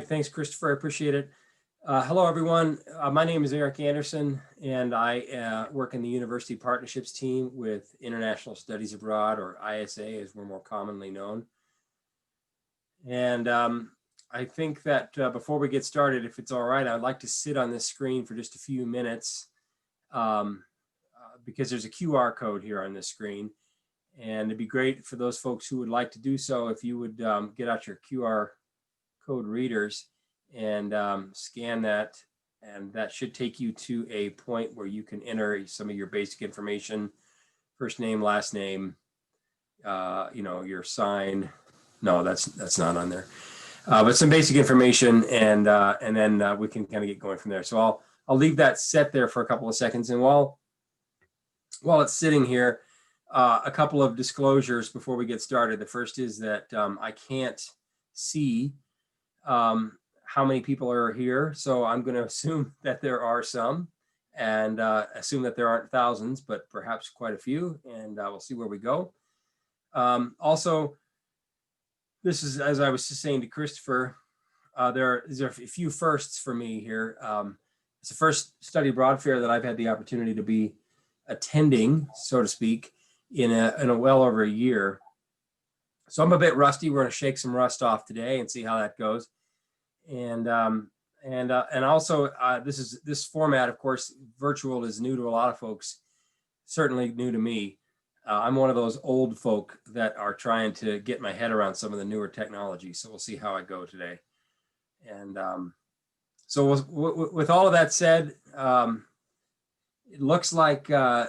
Thanks, Christopher. I appreciate it. Hello, everyone. My name is Eric Anderson, and I work in the University Partnerships team with International Studies Abroad, or ISA, as we're more commonly known. And I think that before we get started, if it's all right, I'd like to sit on this screen for just a few minutes because there's a QR code here on this screen. And it'd be great for those folks who would like to do so if you would get out your QR code readers and scan that, and that should take you to a point where you can enter some of your basic information: first name, last name, your sign. No, that's not on there, but some basic information, and then we can kind of get going from there. So I'll leave that set there for a couple of seconds, and while it's sitting here, a couple of disclosures before we get started. The first is that I can't see how many people are here, so I'm going to assume that there are some, and assume that there aren't thousands, but perhaps quite a few, and we'll see where we go. Also, this is, as I was just saying to Christopher, there are a few firsts for me here. It's the first study abroad fair that I've had the opportunity to be attending, so to speak, in a well over a year. So I'm a bit rusty. We're going to shake some rust off today and see how that goes. And also this format, of course, virtual is new to a lot of folks, certainly new to me. I'm one of those old folk that are trying to get my head around some of the newer technology. So we'll see how I go today. And so with all of that said, it looks like I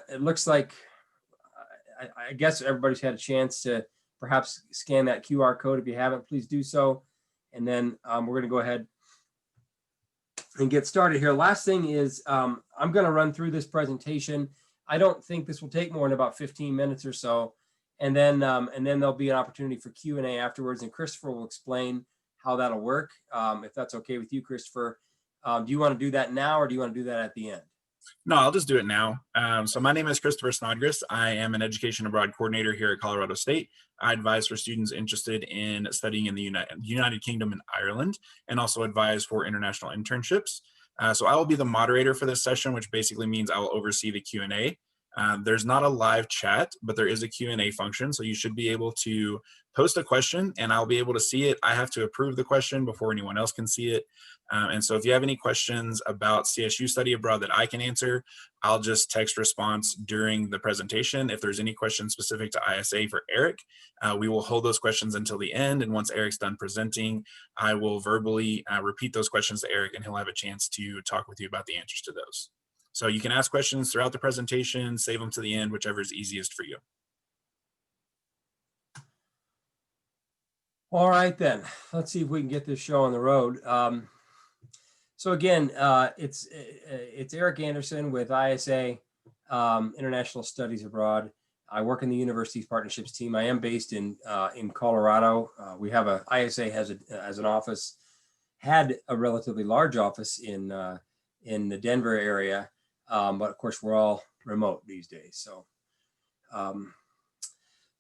guess everybody's had a chance to perhaps scan that QR code. If you haven't, please do so. And then we're going to go ahead and get started here. Last thing is I'm going to run through this presentation. I don't think this will take more than about 15 minutes or so. And then there'll be an opportunity for Q&A afterwards. And Christopher will explain how that'll work. If that's okay with you, Christopher. Do you want to do that now, or do you want to do that at the end? No, I'll just do it now. So my name is Christopher Snodgrass. I am an Education Abroad coordinator here at Colorado State. I advise for students interested in studying in the United Kingdom and Ireland, and also advise for international internships. So I will be the moderator for this session, which basically means I will oversee the Q&A. There's not a live chat, but there is a Q&A function. So you should be able to post a question and I'll be able to see it. I have to approve the question before anyone else can see it. And so if you have any questions about CSU study abroad that I can answer, I'll just text response during the presentation. If there's any questions specific to ISA for Eric, we will hold those questions until the end. And once Eric's done presenting, I will verbally repeat those questions to Eric, and he'll have a chance to talk with you about the answers to those. So you can ask questions throughout the presentation, save them to the end, whichever is easiest for you. All right, then. Let's see if we can get this show on the road. So again, it's Eric Anderson with ISA, International Studies Abroad. I work in the University's Partnerships team. I am based in Colorado. We have ISA has an office, had a relatively large office in the Denver area, but of course we're all remote these days. So, all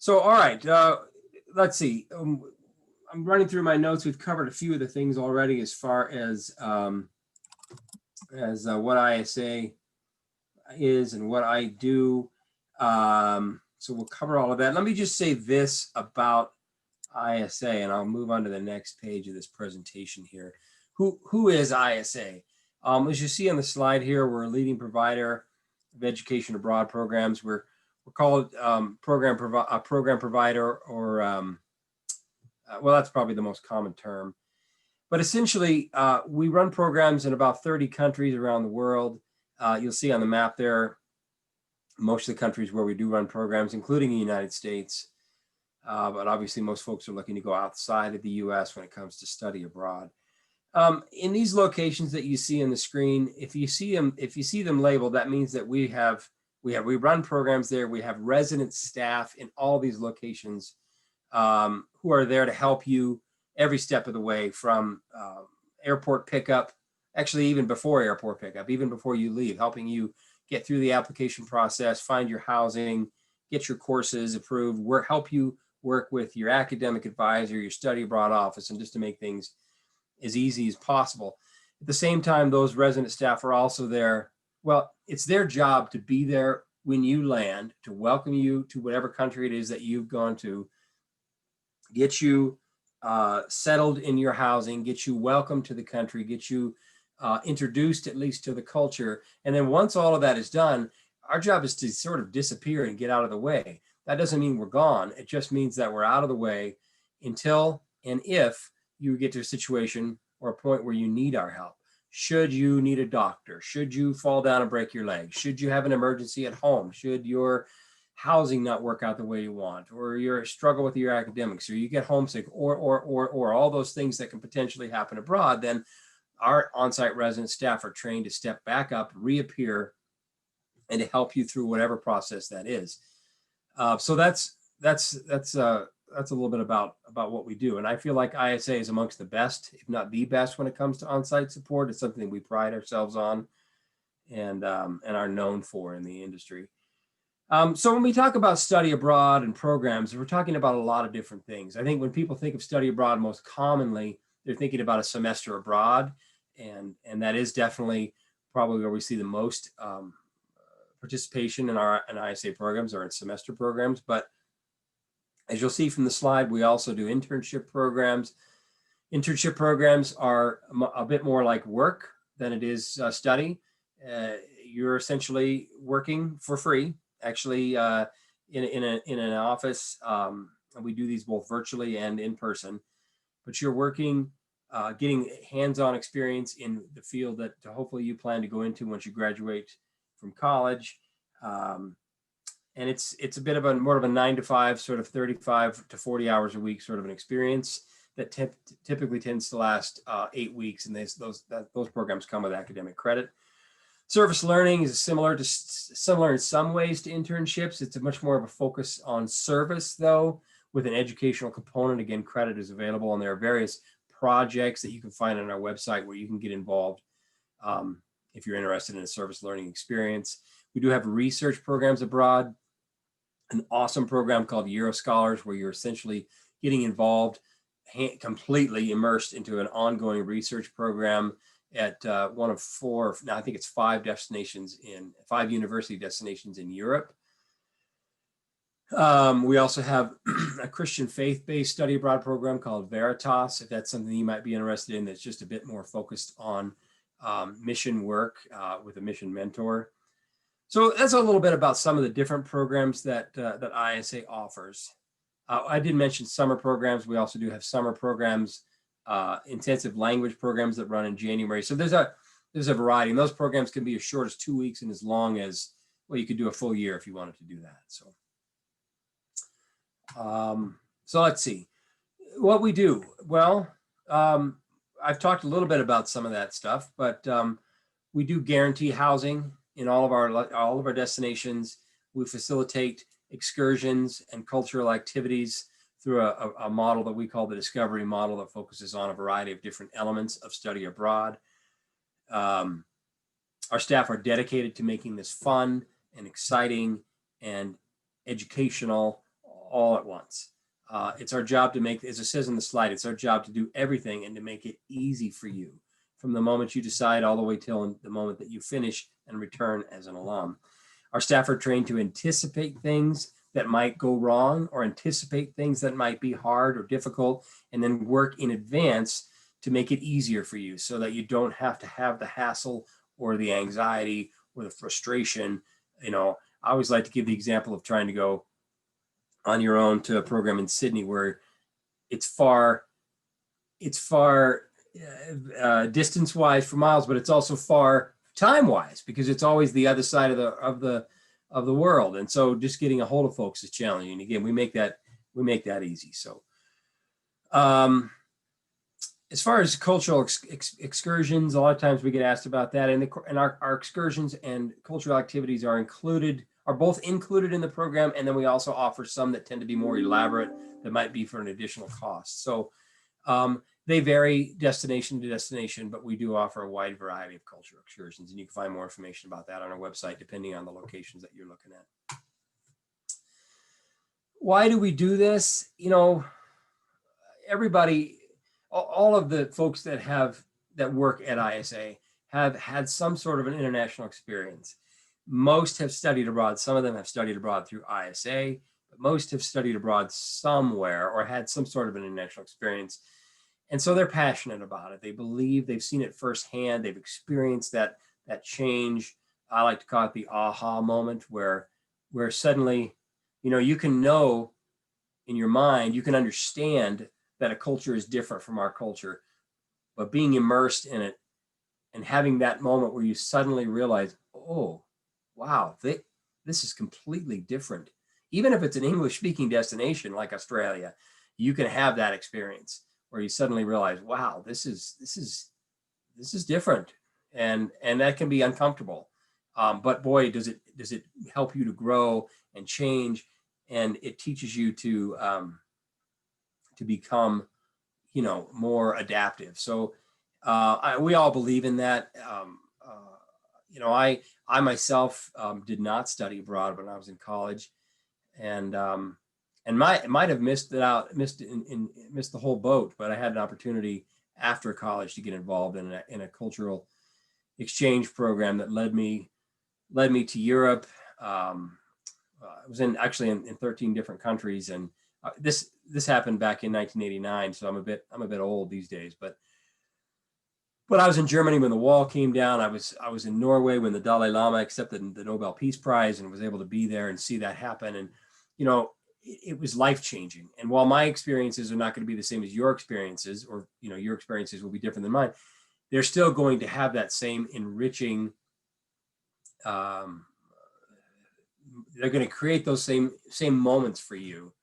right, let's see. I'm running through my notes. We've covered a few of the things already as far as what ISA is and what I do. So we'll cover all of that. Let me just say this about ISA, and I'll move on to the next page of this presentation here. Who is ISA? As you see on the slide here, we're a leading provider of education abroad programs. We're called program provider, or well, that's probably the most common term. But essentially, we run programs in about 30 countries around the world. You'll see on the map there most of the countries where we do run programs, including the United States. But obviously, most folks are looking to go outside of the U.S. when it comes to study abroad. In these locations that you see on the screen, if you see them labeled, that means that we run programs there. We have resident staff in all these locations who are there to help you every step of the way, from airport pickup, actually even before airport pickup, even before you leave, helping you get through the application process, find your housing, get your courses approved, help you work with your academic advisor, your study abroad office, and just to make things as easy as possible. At the same time, those resident staff are also there. Well, it's their job to be there when you land, to welcome you to whatever country it is that you've gone to, get you settled in your housing, get you welcome to the country, get you introduced at least to the culture. And then once all of that is done, our job is to sort of disappear and get out of the way. That doesn't mean we're gone. It just means that we're out of the way until and if you get to a situation or a point where you need our help. Should you need a doctor? Should you fall down and break your leg? Should you have an emergency at home? Should your housing not work out the way you want, or you're struggle with your academics, or you get homesick, or all those things that can potentially happen abroad, then our on-site resident staff are trained to step back up, reappear, and to help you through whatever process that is. So that's a little bit about what we do. And I feel like ISA is amongst the best, if not the best, when it comes to on-site support. It's something we pride ourselves on and are known for in the industry. So when we talk about study abroad and programs, we're talking about a lot of different things. I think when people think of study abroad, most commonly, they're thinking about a semester abroad. And that is definitely probably where we see the most participation in our ISA programs or in semester programs. But as you'll see from the slide, we also do internship programs. Internship programs are a bit more like work than it is study. You're essentially working for free, actually, in an office. And we do these both virtually and in person. But you're working, getting hands-on experience in the field that hopefully you plan to go into once you graduate from college. And it's a bit of more of a 9 to 5, sort of 35 to 40 hours a week sort of an experience that typically tends to last 8 weeks. And those programs come with academic credit. Service learning is similar in some ways to internships. It's a much more of a focus on service, though, with an educational component. Again, credit is available, and there are various projects that you can find on our website where you can get involved if you're interested in a service learning experience. We do have research programs abroad, an awesome program called Euro Scholars, where you're essentially getting involved, completely immersed into an ongoing research program at one of 4, now I think it's 5 university destinations in Europe. We also have a Christian faith-based study abroad program called Veritas, if that's something you might be interested in, that's just a bit more focused on mission work with a mission mentor. So that's a little bit about some of the different programs that ISA offers. I did mention summer programs. We also do have summer programs, intensive language programs that run in January. So there's a variety, and those programs can be as short as 2 weeks and as long as, well, you could do a full year if you wanted to do that. So let's see what we do. Well, I've talked a little bit about some of that stuff, but we do guarantee housing in all of our destinations. We facilitate excursions and cultural activities through a model that we call the discovery model that focuses on a variety of different elements of study abroad. Our staff are dedicated to making this fun and exciting and educational all at once. It's our job to make, as it says in the slide, it's our job to do everything and to make it easy for you from the moment you decide all the way till the moment that you finish and return as an alum. Our staff are trained to anticipate things that might go wrong or anticipate things that might be hard or difficult, and then work in advance to make it easier for you so that you don't have to have the hassle or the anxiety or the frustration. You know, I always like to give the example of trying to go on your own to a program in Sydney where it's far distance-wise for miles, but it's also far time-wise because it's always the other side of the world, and so just getting a hold of folks is challenging. And again, we make that easy. So, as far as cultural excursions, a lot of times we get asked about that, and our excursions and cultural activities are both included in the program, and then we also offer some that tend to be more elaborate that might be for an additional cost. So they vary destination to destination, but we do offer a wide variety of cultural excursions, and you can find more information about that on our website, depending on the locations that you're looking at. Why do we do this? You know, everybody, all of the folks that work at ISA have had some sort of an international experience. Most have studied abroad. Some of them have studied abroad through ISA, but most have studied abroad somewhere or had some sort of an international experience. And so they're passionate about it. They believe they've seen it firsthand. They've experienced that change. I like to call it the aha moment, where suddenly, you can know in your mind, you can understand that a culture is different from our culture, but being immersed in it and having that moment where you suddenly realize, oh, wow, this is completely different. Even if it's an English speaking destination like Australia, you can have that experience where you suddenly realize, wow, this is different. And that can be uncomfortable. But boy, does it help you to grow and change. And it teaches you to become, more adaptive. So we all believe in that. I myself did not study abroad when I was in college, and might have missed the whole boat. But I had an opportunity after college to get involved in a cultural exchange program that led me to Europe. I was actually in 13 different countries, and this happened back in 1989. So I'm a bit old these days, but I was in Germany when the wall came down. I was in Norway when the Dalai Lama accepted the Nobel Peace Prize, and was able to be there and see that happen. And it was life changing. And while my experiences are not going to be the same as your experiences, or your experiences will be different than mine, they're still going to have that same enriching. They're going to create those same moments for you,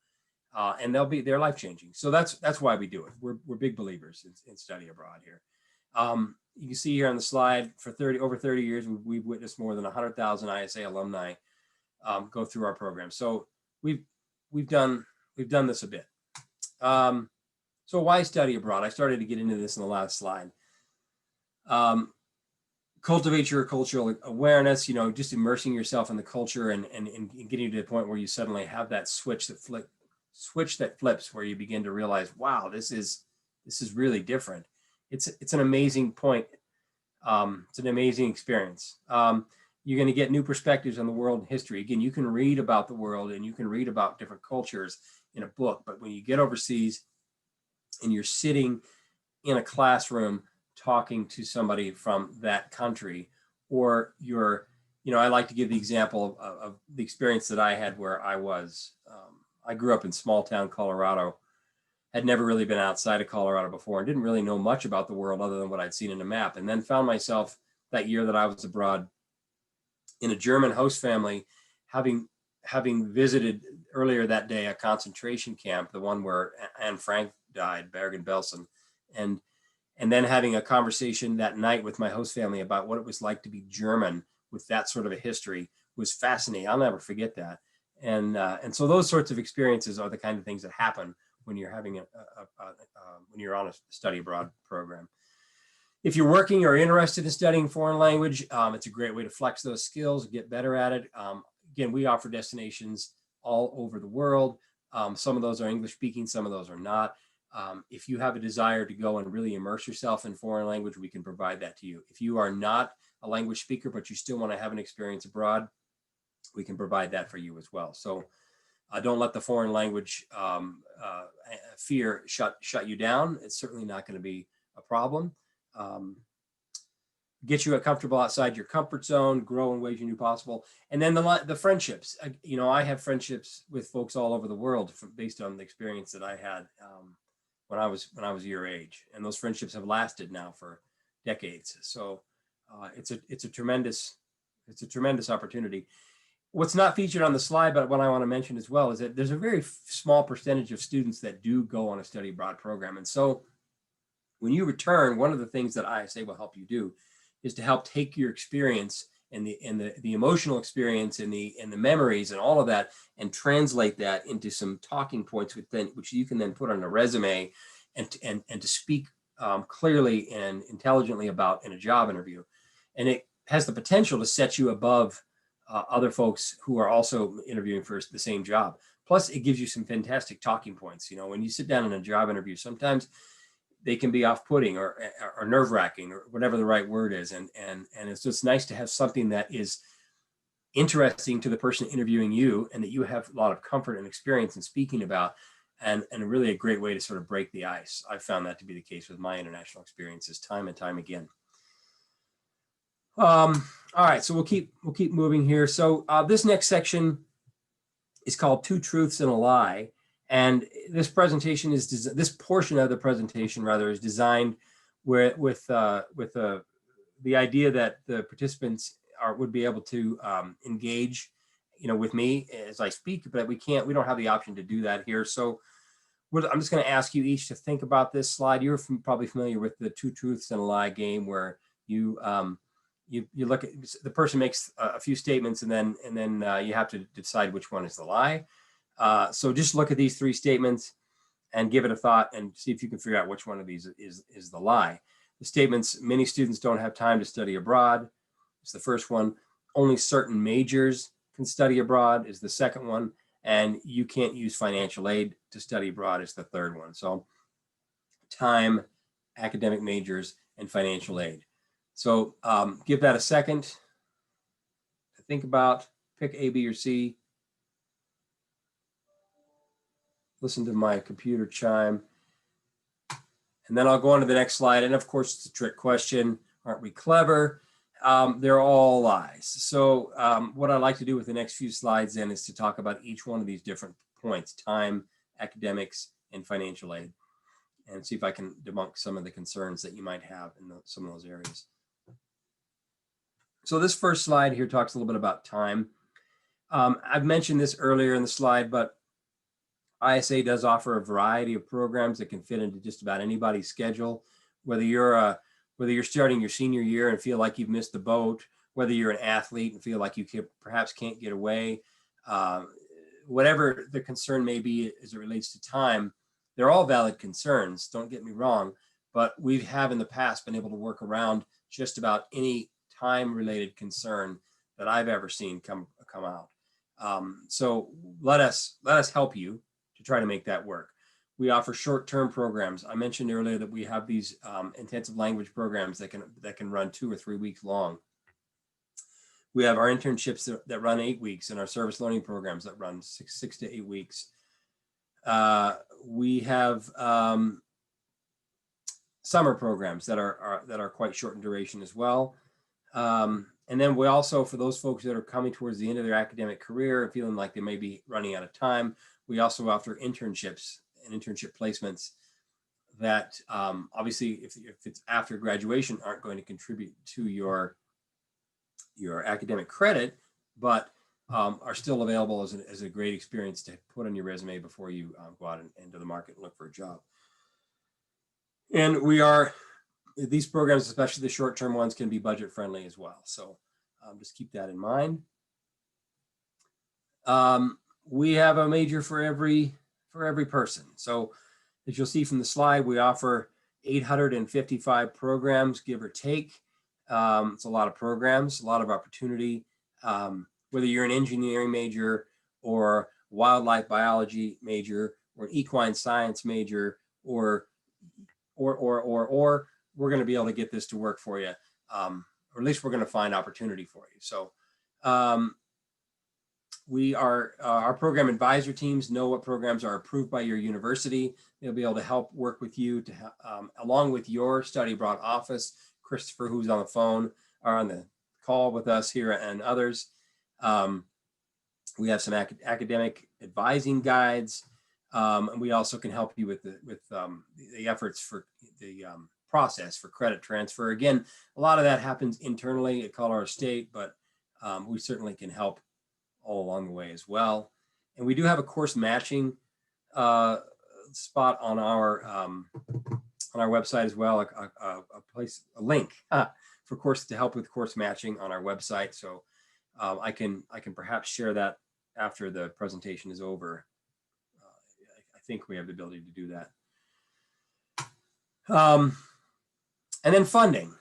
and they're life changing. So that's why we do it. We're big believers in study abroad here. You can see here on the slide, for over 30 years, we've witnessed more than 100,000 ISA alumni go through our program. So we've done this a bit. So why study abroad? I started to get into this in the last slide. Cultivate your cultural awareness, just immersing yourself in the culture and getting to the point where you suddenly have that switch that flips, where you begin to realize, wow, this is really different. It's an amazing point. It's an amazing experience. You're going to get new perspectives on the world and history. Again, you can read about the world and you can read about different cultures in a book, but when you get overseas and you're sitting in a classroom talking to somebody from that country, or I like to give the example of the experience that I had where I grew up in small town Colorado, had never really been outside of Colorado before, and didn't really know much about the world other than what I'd seen in a map. And then found myself that year that I was abroad in a German host family, having visited earlier that day a concentration camp, the one where Anne Frank died, Bergen-Belsen, and then having a conversation that night with my host family about what it was like to be German with that sort of a history was fascinating. I'll never forget that. And so those sorts of experiences are the kind of things that happen when you're having when you're on a study abroad program. If you're working or interested in studying foreign language, it's a great way to flex those skills and get better at it. Again, we offer destinations all over the world. Some of those are English speaking, some of those are not. If you have a desire to go and really immerse yourself in foreign language, we can provide that to you. If you are not a language speaker, but you still want to have an experience abroad, we can provide that for you as well. So don't let the foreign language fear shut you down. It's certainly not going to be a problem. Get you comfortable outside your comfort zone, grow in ways you knew possible. And then the friendships. I have friendships with folks all over the world based on the experience that I had when I was your age, and those friendships have lasted now for decades. So it's a tremendous opportunity. What's not featured on the slide, but what I want to mention as well, is that there's a very small percentage of students that do go on a study abroad program. And so when you return, one of the things that ISA will help you do is to help take your experience and the emotional experience and the memories and all of that, and translate that into some talking points which you can then put on a resume and to speak clearly and intelligently about in a job interview. And it has the potential to set you above other folks who are also interviewing for the same job. Plus, it gives you some fantastic talking points. When you sit down in a job interview, sometimes they can be off-putting or nerve-wracking or whatever the right word is. And it's just nice to have something that is interesting to the person interviewing you and that you have a lot of comfort and experience in speaking about, and really a great way to sort of break the ice. I've found that to be the case with my international experiences time and time again. All right, so we'll keep moving here. So this next section is called Two Truths and a Lie. And this presentation is, this portion of the presentation rather, is designed with the idea that the participants would be able to engage, with me as I speak, but we don't have the option to do that here. So I'm just going to ask you each to think about this slide. You're probably familiar with the Two Truths and a Lie game, where you look at, the person makes a few statements, and then you have to decide which one is the lie. So just look at these three statements and give it a thought and see if you can figure out which one of these is the lie. The statements, many students don't have time to study abroad, is the first one. Only certain majors can study abroad is the second one. And you can't use financial aid to study abroad is the third one. So time, academic majors, and financial aid. So give that a second to think about, pick A, B, or C. Listen to my computer chime. And then I'll go on to the next slide. And of course, it's a trick question. Aren't we clever? They're all lies. So what I'd like to do with the next few slides then is to talk about each one of these different points: time, academics, and financial aid, and see if I can debunk some of the concerns that you might have in some of those areas. So this first slide here talks a little bit about time. I've mentioned this earlier in the slide, but ISA does offer a variety of programs that can fit into just about anybody's schedule, whether you're starting your senior year and feel like you've missed the boat, whether you're an athlete and feel like you perhaps can't get away, whatever the concern may be as it relates to time, they're all valid concerns, don't get me wrong, but we have in the past been able to work around just about any time-related concern that I've ever seen come out. So let us help you to try to make that work. We offer short-term programs. I mentioned earlier that we have these intensive language programs that can run 2 or 3 weeks long. We have our internships that run 8 weeks, and our service learning programs that run 6 to 8 weeks. We have summer programs that are quite short in duration as well. And then we also, for those folks that are coming towards the end of their academic career and feeling like they may be running out of time, we also offer internships and internship placements that obviously, if it's after graduation, aren't going to contribute to your academic credit, but are still available as a great experience to put on your resume before you go out into the market and look for a job. And these programs, especially the short-term ones, can be budget friendly as well. So just keep that in mind. We have a major for every person. So as you'll see from the slide, we offer 855 programs, give or take. It's a lot of programs, a lot of opportunity. Whether you're an engineering major or wildlife biology major or an equine science major, or we're going to be able to get this to work for you, or at least we're going to find opportunity for you. So our program advisor teams know what programs are approved by your university. They'll be able to help work with you along with your study abroad office, Christopher, who's on the phone or on the call with us here, and others. We have some academic advising guides, and we also can help you with the efforts for the process for credit transfer. Again, a lot of that happens internally at Colorado State, but we certainly can help all along the way as well. And we do have a course matching spot on our website as well, a link for courses to help with course matching on our website. So I can perhaps share that after the presentation is over. I think we have the ability to do that. And then funding.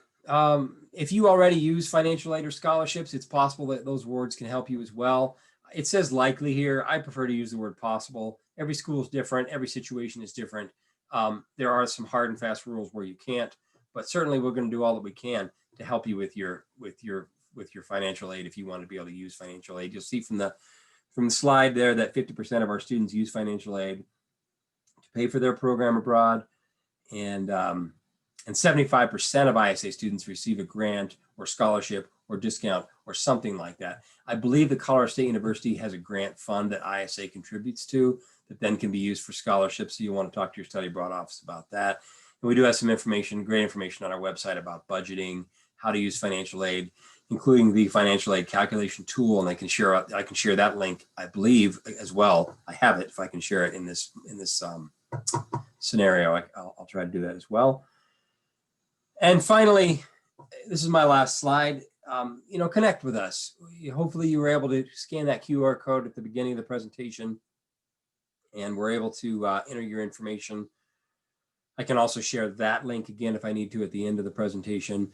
If you already use financial aid or scholarships, it's possible that those words can help you as well. It says likely here. I prefer to use the word possible. Every school is different. Every situation is different. There are some hard and fast rules where you can't, but certainly we're going to do all that we can to help you with your financial aid if you want to be able to use financial aid. You'll see from the slide there that 50% of our students use financial aid to pay for their program abroad, and 75% of ISA students receive a grant or scholarship or discount or something like that. I believe the Colorado State University has a grant fund that ISA contributes to that then can be used for scholarships. So you want to talk to your study abroad office about that. And we do have some information, great information on our website about budgeting, how to use financial aid, including the financial aid calculation tool. And I can share that link, I believe, as well. I have it. If I can share it in this scenario, I'll try to do that as well. And finally, this is my last slide. Connect with us. Hopefully you were able to scan that QR code at the beginning of the presentation and we're able to enter your information. I can also share that link again if I need to at the end of the presentation.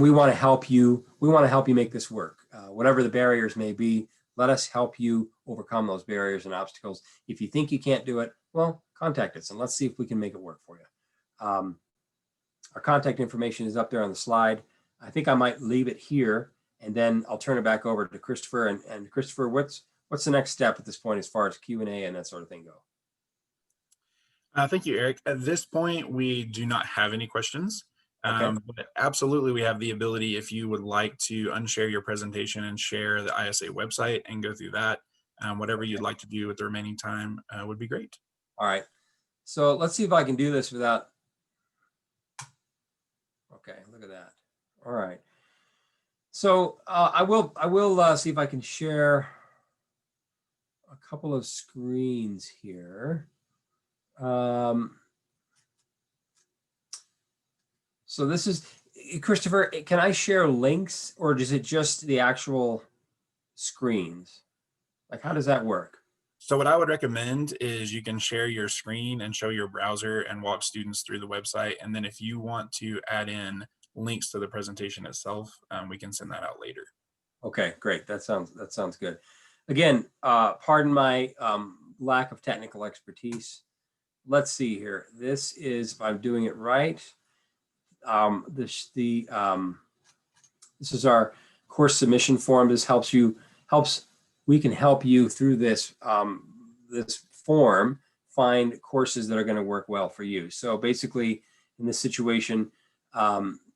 We want to help you. We want to help you make this work. Whatever the barriers may be, let us help you overcome those barriers and obstacles. If you think you can't do it, well, contact us and let's see if we can make it work for you. Our contact information is up there on the slide. I think I might leave it here and then I'll turn it back over to Christopher. And Christopher, what's the next step at this point as far as Q&A and that sort of thing go? Thank you, Eric. At this point, we do not have any questions. Okay. But absolutely, we have the ability, if you would like to unshare your presentation and share the ISA website and go through that, whatever you'd like to do with the remaining time would be great. All right. So let's see if I can do this without. Okay, look at that. All right. So I will see if I can share a couple of screens here. So this is, Christopher, can I share links or is it just the actual screens? Like, how does that work? So what I would recommend is you can share your screen and show your browser and walk students through the website. And then if you want to add in links to the presentation itself, we can send that out later. Okay, great. That sounds good. Again, pardon my lack of technical expertise. Let's see here. This is, if I'm doing it right, this is our course submission form. This we can help you through this this form find courses that are going to work well for you. So basically, in this situation,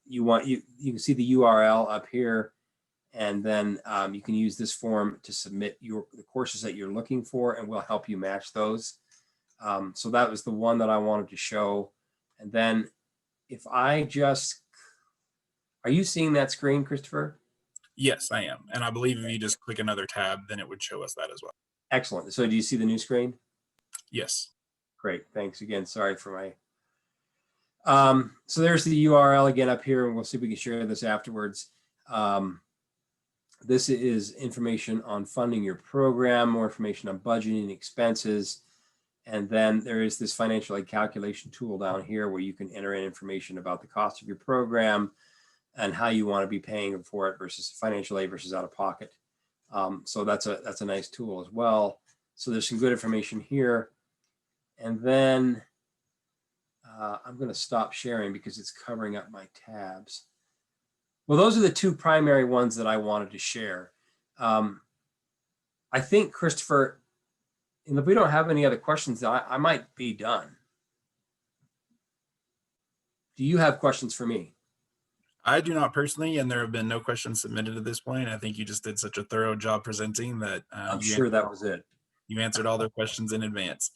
you can see the URL up here, and then you can use this form to submit the courses that you're looking for, and we'll help you match those. So that was the one that I wanted to show. And then if I just, are you seeing that screen, Christopher? Yes, I am. And I believe if you just click another tab, then it would show us that as well. Excellent. So do you see the new screen? Yes. Great. Thanks again. Sorry for my, so there's the URL again up here, and we'll see if we can share this afterwards. This is information on funding your program, more information on budgeting expenses. And then there is this financial aid calculation tool down here where you can enter in information about the cost of your program and how you want to be paying for it versus financial aid versus out of pocket. So that's a nice tool as well. So there's some good information here. And then I'm going to stop sharing because it's covering up my tabs. Well, those are the two primary ones that I wanted to share. I think, Christopher, and if we don't have any other questions, I might be done. Do you have questions for me? I do not personally, and there have been no questions submitted at this point. I think you just did such a thorough job presenting that I'm sure that was it. You answered all their questions in advance.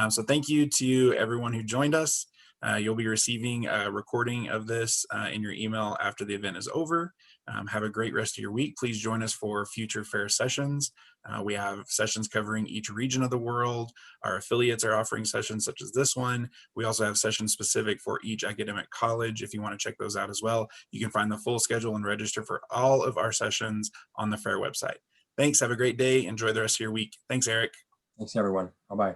So thank you to everyone who joined us. You'll be receiving a recording of this in your email after the event is over. Have a great rest of your week. Please join us for future fair sessions. We have sessions covering each region of the world. Our affiliates are offering sessions such as this one. We also have sessions specific for each academic college. If you want to check those out as well, you can find the full schedule and register for all of our sessions on the fair website. Thanks. Have a great day. Enjoy the rest of your week. Thanks, Eric. Thanks, everyone. Bye-bye.